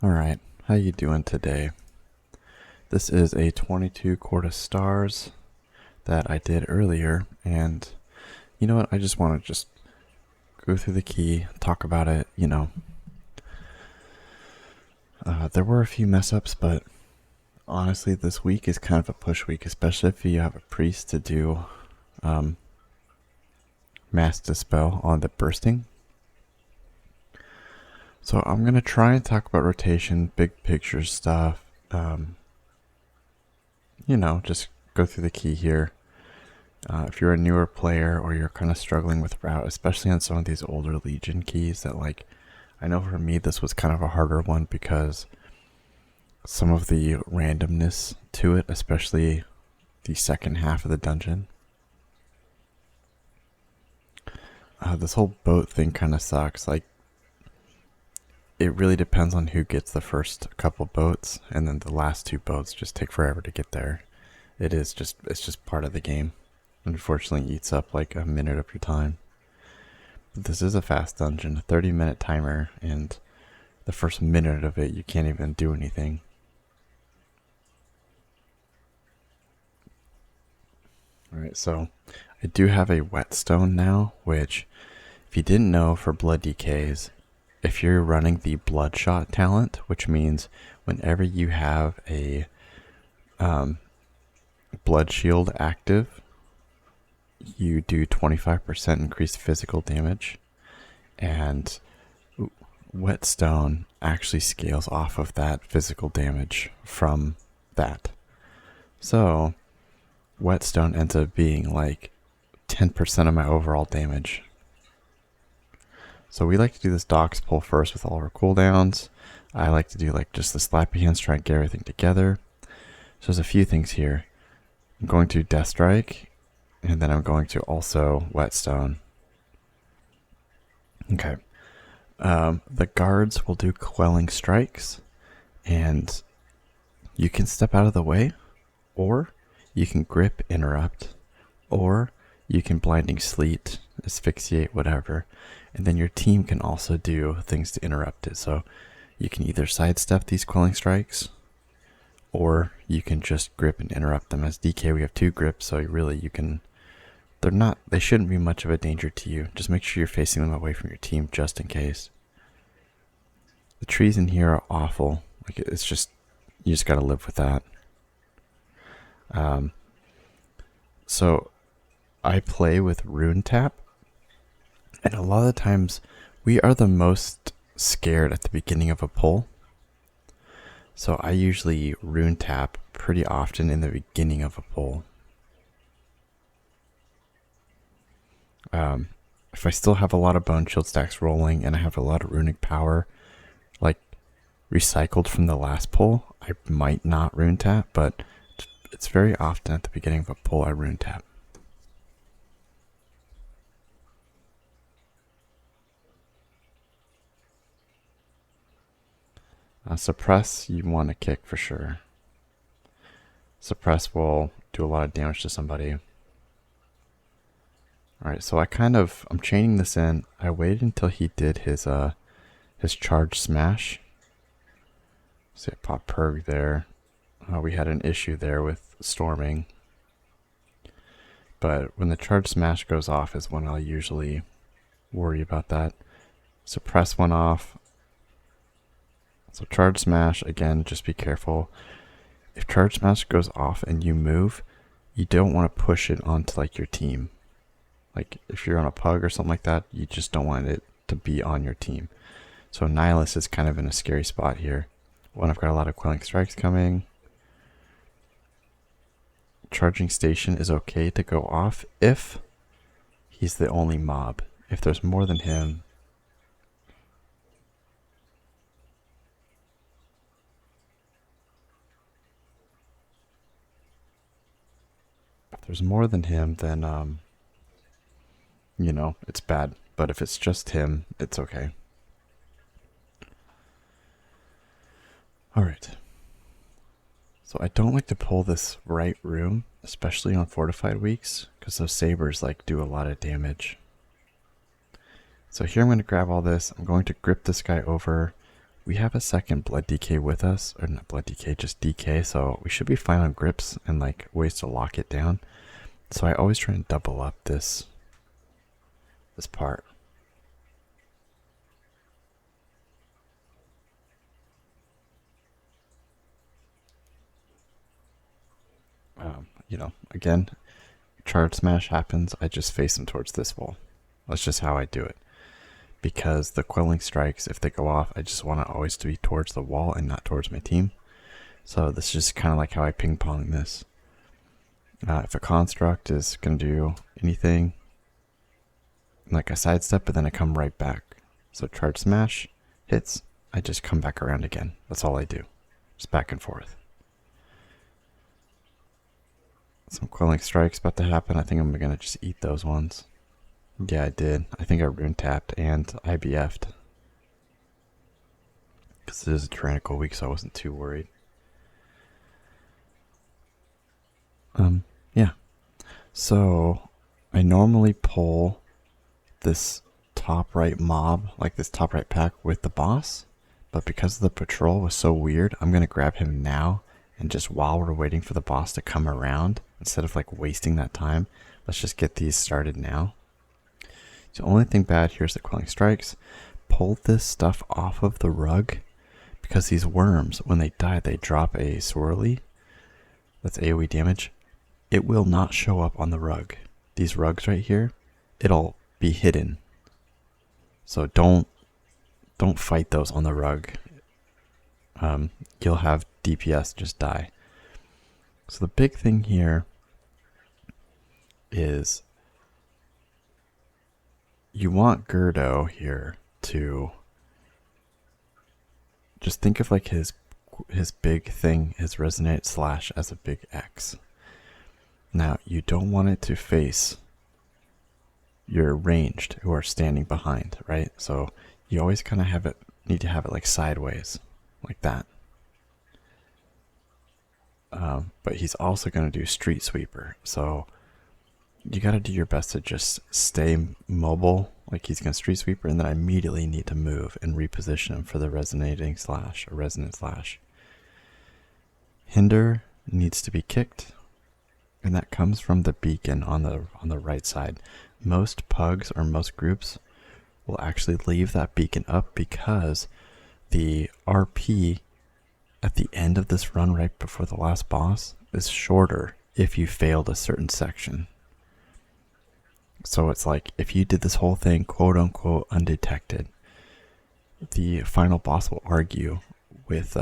Alright, how you doing today? This is a 22 Court of Stars that I did earlier, and you know what, I just want to just go through the key, talk about it, there were a few mess ups, but honestly this week is kind of a push week, especially if you have a priest to do Mass Dispel on the bursting. So I'm going to try and talk about rotation, big picture stuff, just go through the key here. If you're a newer player or you're kind of struggling with route, especially on some of these older Legion keys that I know for me this was kind of a harder one because some of the randomness to it, especially the second half of the dungeon. This whole boat thing kind of sucks. It really depends on who gets the first couple boats, and then the last two boats just take forever to get there. It's just part of the game. Unfortunately, eats up like a minute of your time. But this is a fast dungeon, a 30-minute timer, and the first minute of it, you can't even do anything. Alright, so I do have a whetstone now, which, if you didn't know, for blood decays, if you're running the bloodshot talent, which means whenever you have a blood shield active, you do 25% increased physical damage, and whetstone actually scales off of that physical damage from that. So whetstone ends up being like 10% of my overall damage. So we like to do this dox pull first with all our cooldowns. I like to do just the slappy hands, try and get everything together. So there's a few things here. I'm going to Death Strike, and then I'm going to also Whetstone. Okay. The guards will do Quelling Strikes, and you can step out of the way, or you can grip Interrupt, or you can Blinding Sleet, Asphyxiate, whatever, and then your team can also do things to interrupt it. So you can either sidestep these Quelling Strikes, or you can just grip and interrupt them. As DK, we have 2 grips, so really they shouldn't be much of a danger to you. Just make sure you're facing them away from your team just in case. The trees in here are awful. You just gotta live with that. So I play with Rune Tap, and a lot of the times we are the most scared at the beginning of a pull. So I usually Rune Tap pretty often in the beginning of a pull. If I still have a lot of Bone Shield stacks rolling and I have a lot of runic power recycled from the last pull, I might not Rune Tap, but it's very often at the beginning of a pull I Rune Tap. Suppress, you want to kick for sure. Suppress will do a lot of damage to somebody. Alright, so I'm chaining this in. I waited until he did his charge smash. See, I pop Purg there. We had an issue there with storming. But when the charge smash goes off is when I'll usually worry about that. Suppress went off. So charge smash, again, just be careful. If charge smash goes off and you move, you don't want to push it onto your team. If you're on a pug or something like that, you just don't want it to be on your team. So Nihilus is kind of in a scary spot here. One, I've got a lot of Quelling Strikes coming. Charging Station is okay to go off if he's the only mob. If there's more than him, then it's bad. But if it's just him, it's okay. Alright. So I don't like to pull this right room, especially on fortified weeks, because those sabers do a lot of damage. So here I'm going to grab all this. I'm going to grip this guy over we have a second blood DK with us, or not blood DK, just DK, so we should be fine on grips and like ways to lock it down. So I always try and double up this part. You know, again, charge smash happens, I just face them towards this wall. That's just how I do it. Because the quelling strikes, if they go off, I just want to always to be towards the wall and not towards my team. So this is just kind of like how I ping pong this. If a construct is going to do anything, like I sidestep, but then I come right back. So charge smash hits, I just come back around again. That's all I do. Just back and forth. Some quelling strikes about to happen. I think I'm going to just eat those ones. Yeah, I did. I think I rune tapped and IBF'd. Because it is a tyrannical week, so I wasn't too worried. Yeah. So, I normally pull this top right mob, like this top right pack with the boss. But because the patrol was so weird, I'm going to grab him now. And just while we're waiting for the boss to come around, instead of like wasting that time, let's just get these started now. The only thing bad here is the quelling strikes. Pull this stuff off of the rug, because these worms, when they die, they drop a swirly. That's AoE damage. It will not show up on the rug. These rugs right here, it'll be hidden. So don't fight those on the rug. You'll have DPS just die. So the big thing here is you want Gerdo here to just think of like his big thing, his resonate slash as a big X. Now you don't want it to face your ranged who are standing behind, right? So you always kind of need to have it like sideways, like that. But he's also going to do street sweeper, so you got to do your best to just stay mobile, like he's going to street sweeper, and then I immediately need to move and reposition him for the resonating slash or resonant slash. Hinder needs to be kicked, and that comes from the beacon on the right side. Most pugs or most groups will actually leave that beacon up because the RP at the end of this run right before the last boss is shorter if you failed a certain section. So it's like if you did this whole thing quote unquote undetected, the final boss will argue with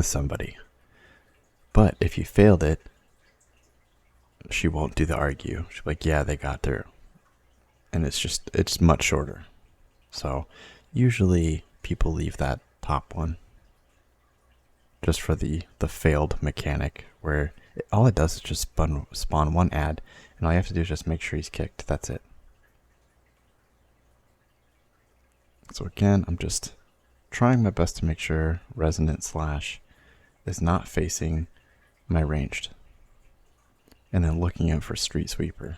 somebody. But if you failed it, she won't do the argue. She'll be like, yeah, they got through. And it's much shorter. So usually people leave that top one just for the failed mechanic where all it does is just spawn one ad, and all you have to do is just make sure he's kicked. That's it. So again, I'm just trying my best to make sure resonant slash is not facing my ranged, and then looking out for street sweeper.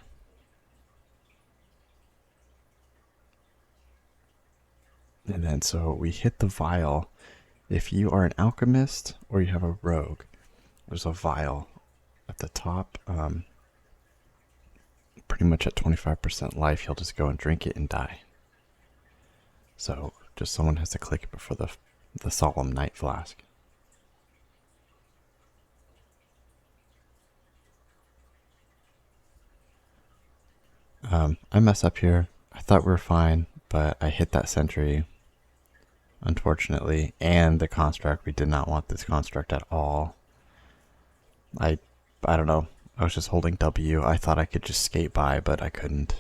And then so we hit the vial. If you are an alchemist or you have a rogue, there's a vial at the top. Pretty much at 25% life, he'll just go and drink it and die. So just someone has to click it before the solemn night flask. I mess up here. I thought we were fine, but I hit that sentry, unfortunately, and the construct. We did not want this construct at all. I don't know. I was just holding W. I thought I could just skate by, but I couldn't.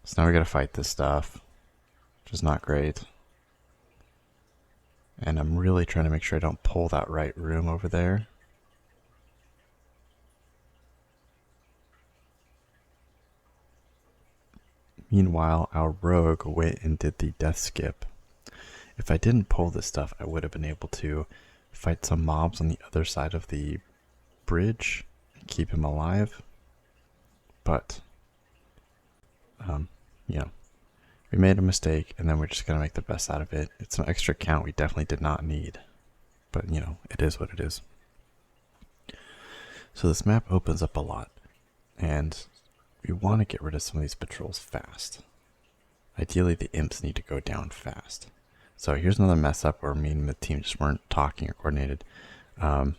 So now we gotta fight this stuff, which is not great. And I'm really trying to make sure I don't pull that right room over there. Meanwhile, our rogue went and did the death skip. If I didn't pull this stuff, I would have been able to fight some mobs on the other side of the bridge and keep him alive. But, you know, we We made a mistake, and then we're just going to make the best out of it. It's an extra count we definitely did not need. But, you know, it is what it is. So this map opens up a lot. And we want to get rid of some of these patrols fast. Ideally, the imps need to go down fast. So here's another mess up where me and the team just weren't talking or coordinated. I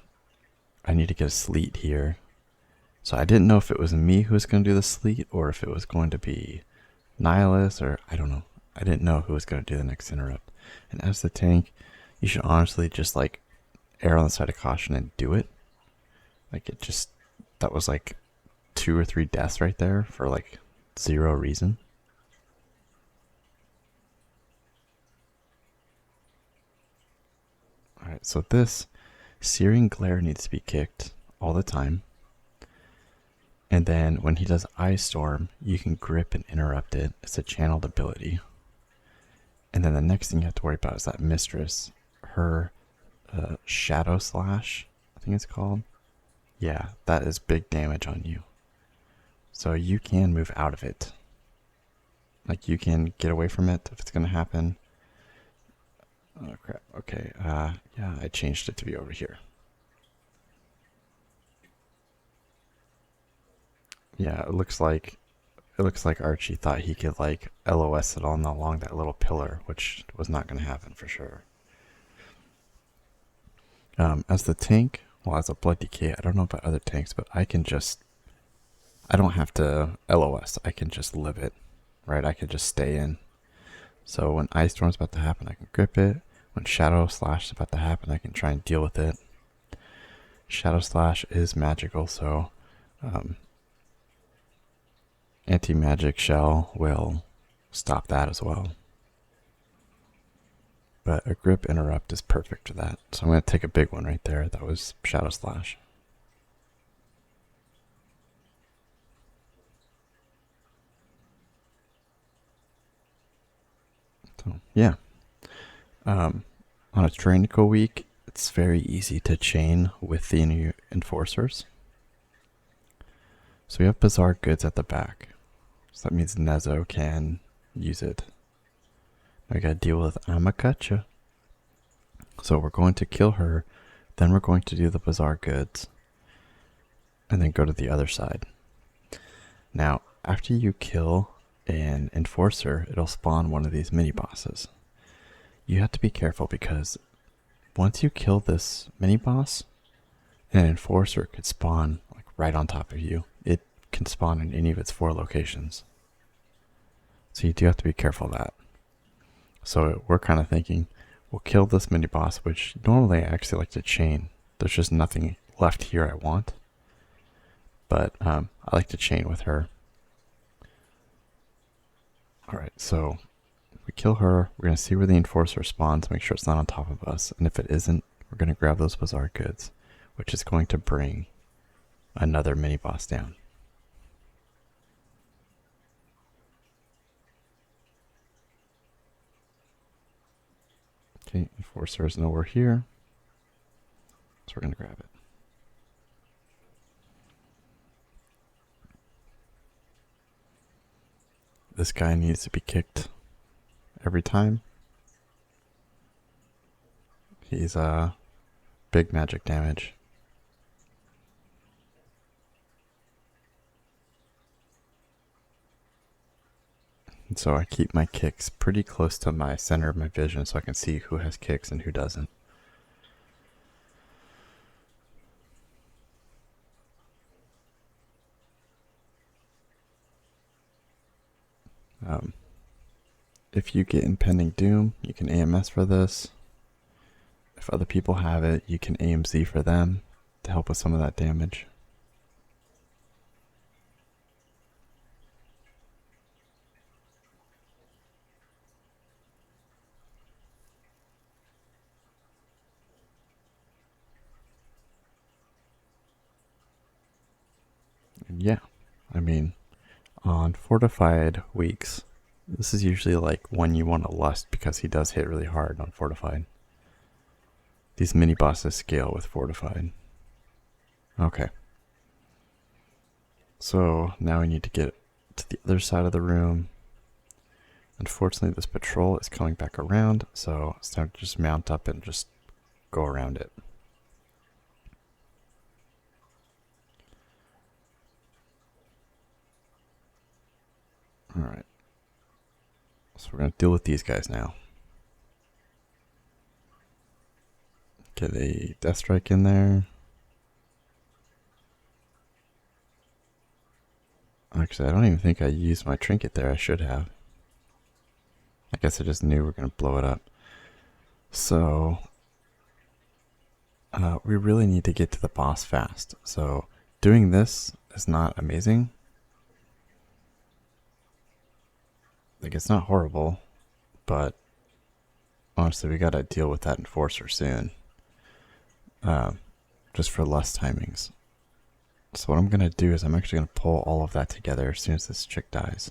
need to get a sleet here. So I didn't know if it was me who was going to do the sleet or if it was going to be Nihilus, or I don't know. I didn't know who was going to do the next interrupt. And as the tank, you should honestly just like err on the side of caution and do it. Like it just, that was like 2 or 3 deaths right there for like 0 reason. Alright, so this Searing Glare needs to be kicked all the time. And then when he does Ice Storm, you can grip and interrupt it. It's a channeled ability. And then the next thing you have to worry about is that Mistress. Her Shadow Slash, I think it's called. Yeah, that is big damage on you. So you can move out of it. Like you can get away from it if it's going to happen. Oh crap, okay, yeah, I changed it to be over here. Yeah, it looks like Archie thought he could like LOS it on along that little pillar, which was not going to happen for sure. As the tank, well, as a Blood Decay, I don't know about other tanks, but I don't have to LOS. I can just live it, right? I can just stay in. So when Ice Storm's about to happen, I can grip it. When Shadow Slash is about to happen, I can try and deal with it. Shadow Slash is magical, so Anti-Magic Shell will stop that as well. But a grip interrupt is perfect for that. So I'm going to take a big one right there. That was Shadow Slash. So, yeah. On a Tyrannical week, it's very easy to chain with the Enforcers. So we have Bizarre Goods at the back. So that means Nezo can use it. I gotta deal with Amakutcha. So we're going to kill her, then we're going to do the Bizarre Goods, and then go to the other side. Now, after you kill an Enforcer, it'll spawn one of these mini bosses. You have to be careful because once you kill this mini boss, an Enforcer could spawn like right on top of you. It can spawn in any of its 4 locations. So you do have to be careful of that. So we're kind of thinking, we'll kill this mini boss, which normally I actually like to chain. There's just nothing left here I want. But I like to chain with her. Alright, so we kill her. We're going to see where the Enforcer spawns, make sure it's not on top of us. And if it isn't, we're going to grab those Bizarre Goods, which is going to bring another mini boss down. Okay, Enforcer is nowhere here, so we're going to grab it. This guy needs to be kicked every time. He's big magic damage. And so I keep my kicks pretty close to my center of my vision so I can see who has kicks and who doesn't. If you get Impending Doom, you can AMS for this. If other people have it, you can AMZ for them to help with some of that damage. And yeah, I mean, on Fortified weeks, this is usually like one you want to lust because he does hit really hard on Fortified. These mini bosses scale with Fortified. Okay. So now we need to get to the other side of the room. Unfortunately, this patrol is coming back around, so it's time to just mount up and just go around it. Alright. So we're going to deal with these guys now. Get a Death Strike in there. Actually, I don't even think I used my trinket there. I should have. I guess I just knew we were going to blow it up. So, we really need to get to the boss fast. So, doing this is not amazing. Like, it's not horrible, but honestly, we got to deal with that enforcer soon. Just for less timings. So what I'm going to do is I'm actually going to pull all of that together as soon as this chick dies.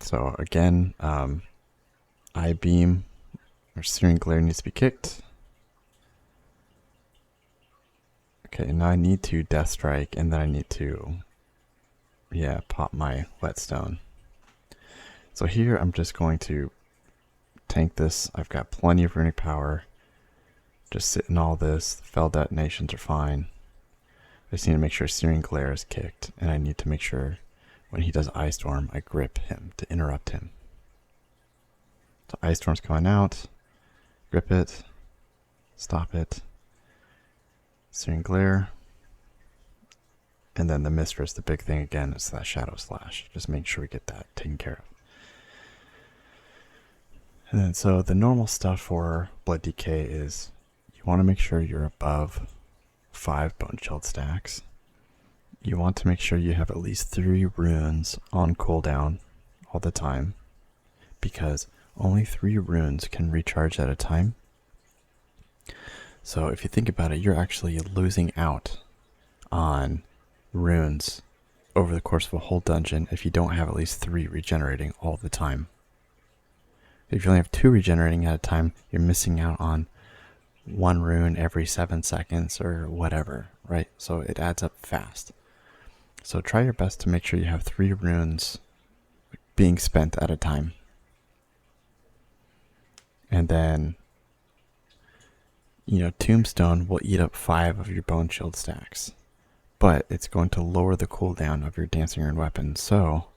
So again, I-beam or searing glare needs to be kicked. Okay, now I need to Death Strike, and then I need to, pop my Whetstone. So here I'm just going to tank this. I've got plenty of runic power. Just sit in all this. Fell detonations are fine. I just need to make sure Searing Glare is kicked, and I need to make sure when he does Ice Storm, I grip him to interrupt him. So Ice Storm's coming out. Grip it. Stop it. Searing Glare. And then the Mistress, the big thing again, is that Shadow Slash. Just make sure we get that taken care of. And then so the normal stuff for Blood Decay is you want to make sure you're above 5 Bone Shield stacks. You want to make sure you have at least 3 runes on cooldown all the time, because only 3 runes can recharge at a time. So if you think about it, you're actually losing out on runes over the course of a whole dungeon if you don't have at least 3 regenerating all the time. If you only have 2 regenerating at a time, you're missing out on 1 rune every 7 seconds or whatever, right? So it adds up fast. So try your best to make sure you have 3 runes being spent at a time. And then, Tombstone will eat up 5 of your Bone Shield stacks, but it's going to lower the cooldown of your Dancing Rune weapon. So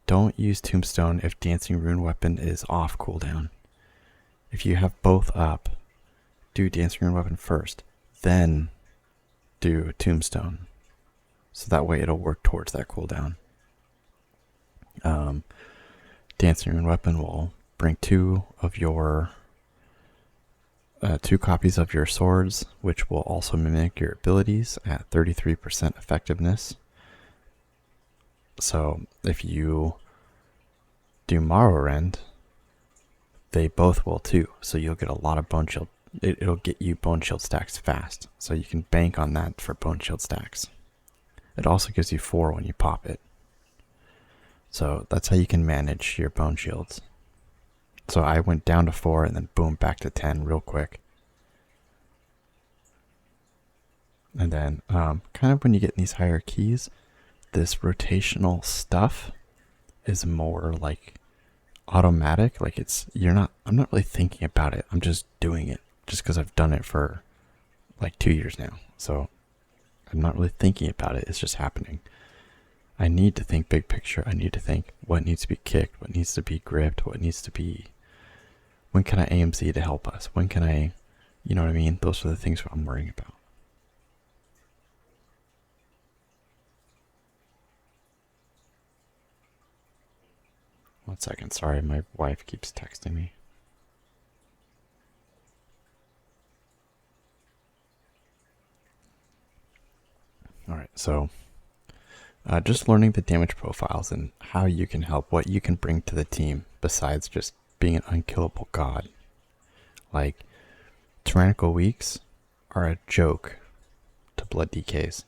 don't use Tombstone if Dancing Rune weapon is off cooldown. If you have both up, do Dancing Rune weapon first, then do Tombstone. So that way it'll work towards that cooldown. Dancing Rune weapon will bring 2 of your 2 copies of your swords, which will also mimic your abilities at 33% effectiveness. So if you do Morrowind, they both will too. So you'll get a lot of Bone Shield. It'll get you Bone Shield stacks fast. So you can bank on that for Bone Shield stacks. It also gives you 4 when you pop it. So that's how you can manage your Bone Shields. So I went down to 4 and then boom, back to 10 real quick. And then kind of when you get in these higher keys, this rotational stuff is more like automatic. Like I'm not really thinking about it. I'm just doing it just because I've done it for like 2 years now. So I'm not really thinking about it. It's just happening. I need to think big picture. I need to think what needs to be kicked, what needs to be gripped, what needs to be, when can I AMZ to help us? When can I, you know what I mean? Those are the things I'm worrying about. One second, sorry, my wife keeps texting me. Alright, so just learning the damage profiles and how you can help, what you can bring to the team besides just being an unkillable god. Like, tyrannical weeks are a joke to Blood DKs,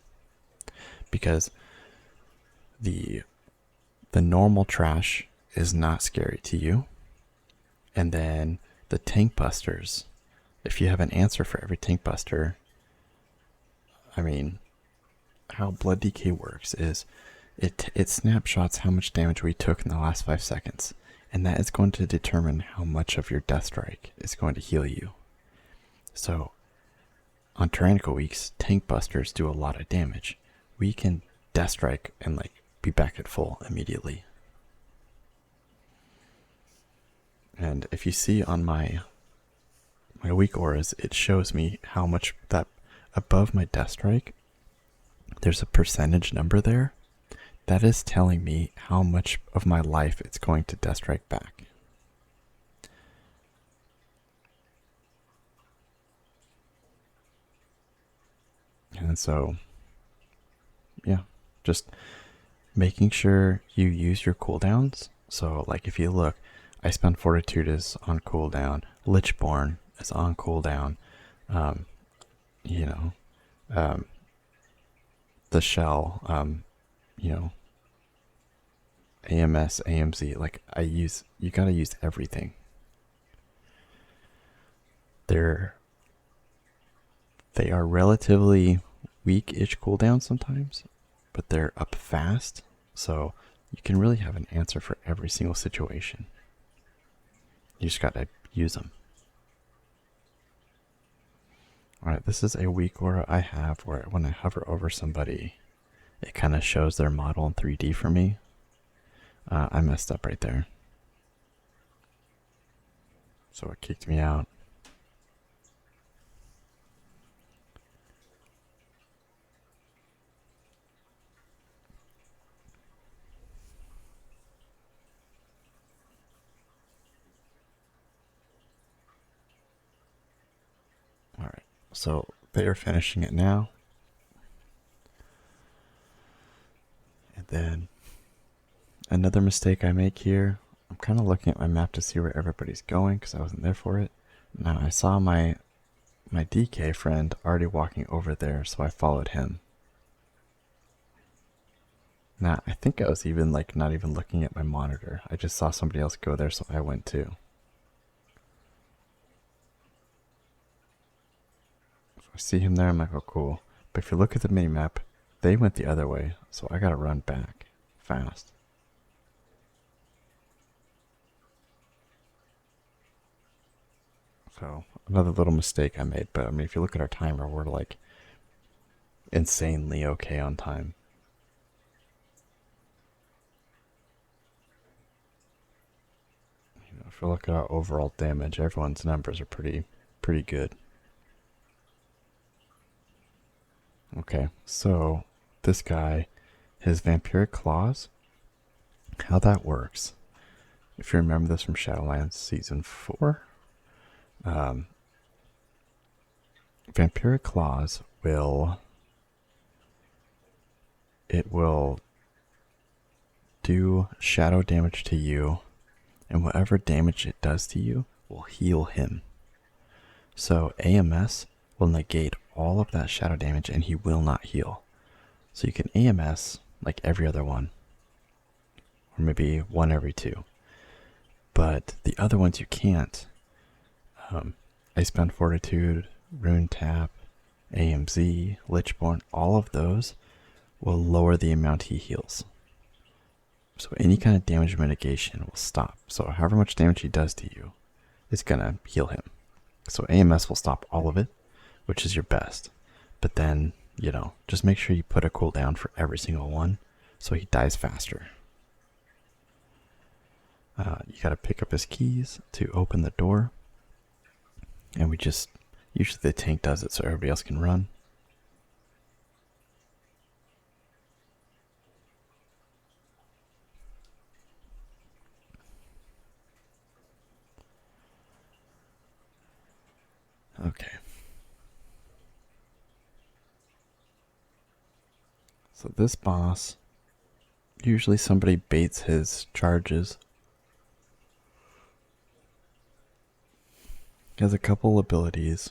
because the normal trash is not scary to you, and then the tank busters, if you have an answer for every tank buster, I mean, how Blood DK works is It snapshots how much damage we took in the last 5 seconds, and that is going to determine how much of your death strike is going to heal you. So, on tyrannical weeks, tank busters do a lot of damage. We can death strike and like be back at full immediately. And if you see on my weak auras, it shows me how much that above my death strike, there's a percentage number there. That is telling me how much of my life it's going to death strike back. And so, yeah, just making sure you use your cooldowns. So, like if you look, I spent Fortitude is on cooldown, Lichborn is on cooldown, you know, the shell, you know, AMS, AMZ, like you gotta use everything. They are relatively weak-ish cooldown sometimes, but they're up fast, so you can really have an answer for every single situation. You just gotta use them. Alright, this is a weak aura I have where when I hover over somebody, it kind of shows their model in 3D for me. I messed up right there. So it kicked me out. Alright, so they are finishing it now. And then another mistake I make here, I'm kind of looking at my map to see where everybody's going because I wasn't there for it. Now I saw my DK friend already walking over there, so I followed him. Now I think I was even like not even looking at my monitor. I just saw somebody else go there, so I went too. So I see him there, I'm like, oh cool. But if you look at the mini map, they went the other way, so I gotta run back fast. So another little mistake I made, but I mean, if you look at our timer, we're like insanely okay on time. You know, if you look at our overall damage, everyone's numbers are pretty good. Okay, so this guy, his vampiric claws, how that works. If you remember this from Shadowlands Season 4, vampiric claws will do shadow damage to you, and whatever damage it does to you will heal him. So AMS will negate all of that shadow damage and he will not heal. So you can AMS like every other one, or maybe one every two. But the other ones you can't. Icebound Fortitude, Rune Tap, AMZ, Lichborn, all of those will lower the amount he heals. So any kind of damage mitigation will stop. So however much damage he does to you, it's gonna heal him. So AMS will stop all of it, which is your best. But then, you know, just make sure you put a cooldown for every single one so he dies faster. You gotta pick up his keys to open the door. And we just, usually the tank does it so everybody else can run. Okay. So this boss, usually somebody baits his charges. He has a couple abilities.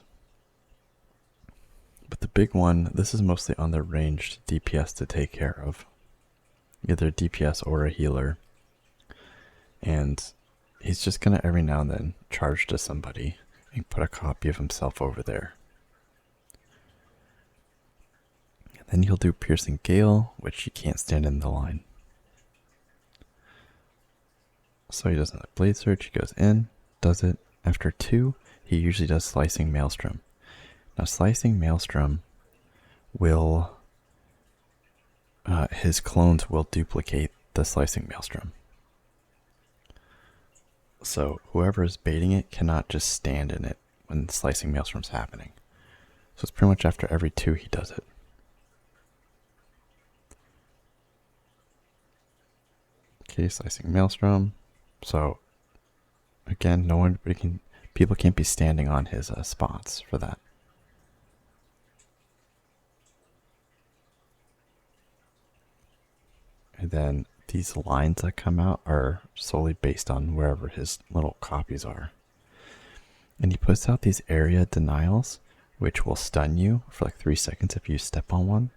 But the big one, this is mostly on the ranged DPS to take care of. Either a DPS or a healer. And he's just gonna every now and then charge to somebody and put a copy of himself over there. Then he'll do Piercing Gale, which you can't stand in the line. So he does another Blade Surge, he goes in, does it. After 2, he usually does Slicing Maelstrom. Now Slicing Maelstrom will, his clones will duplicate the Slicing Maelstrom. So whoever is baiting it cannot just stand in it when the Slicing Maelstrom's happening. So it's pretty much after every 2 he does it. Okay, Slicing Maelstrom. So again, people can't be standing on his spots for that. And then these lines that come out are solely based on wherever his little copies are. And he puts out these area denials, which will stun you for like 3 seconds if you step on one.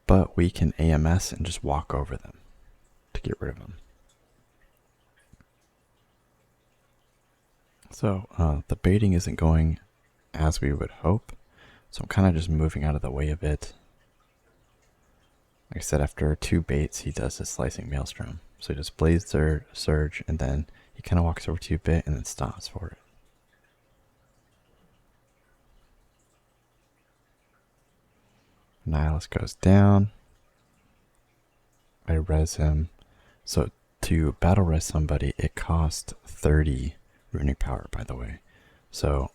But we can AMS and just walk over them to get rid of them. So the baiting isn't going as we would hope. So I'm kind of just moving out of the way a bit. Like I said, after 2 baits, he does his Slicing Maelstrom. So he does Blade Surge, and then he kind of walks over to you a bit and then stops for it. Nihilus goes down. I res him. So to battle res somebody, it costs 30 runic power, by the way. So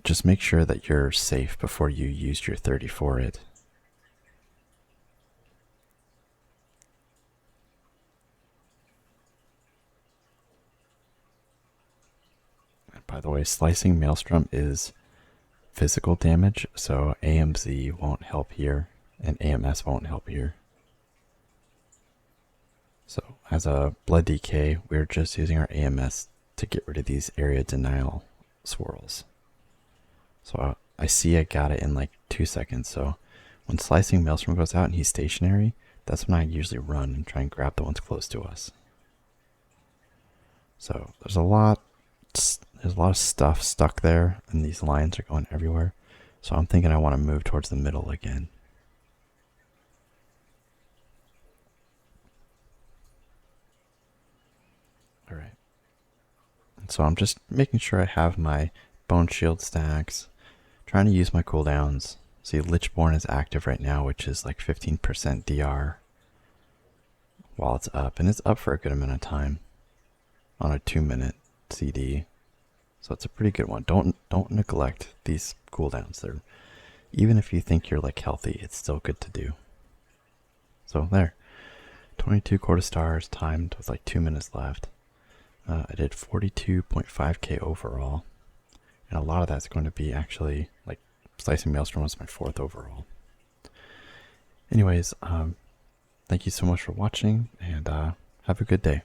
just make sure that you're safe before you use your 30 for it. And by the way, Slicing Maelstrom is physical damage, so AMZ won't help here, and AMS won't help here. So as a blood DK, we're just using our AMS to get rid of these area denial swirls. So I see I got it in like 2 seconds. So when Slicing Maelstrom goes out and he's stationary, that's when I usually run and try and grab the ones close to us. So there's a lot of stuff stuck there, and these lines are going everywhere. So I'm thinking I want to move towards the middle again. All right. So I'm just making sure I have my Bone Shield stacks, trying to use my cooldowns. See, Lichborn is active right now, which is like 15% DR while it's up, and it's up for a good amount of time on a 2-minute CD. So it's a pretty good one. Don't neglect these cooldowns. They're, even if you think you're like healthy, it's still good to do. So there, 22 quarter stars timed with like 2 minutes left. I did 42.5k overall, and a lot of that's going to be actually like Slicing Maelstrom was my 4th overall. Anyways, thank you so much for watching, and have a good day.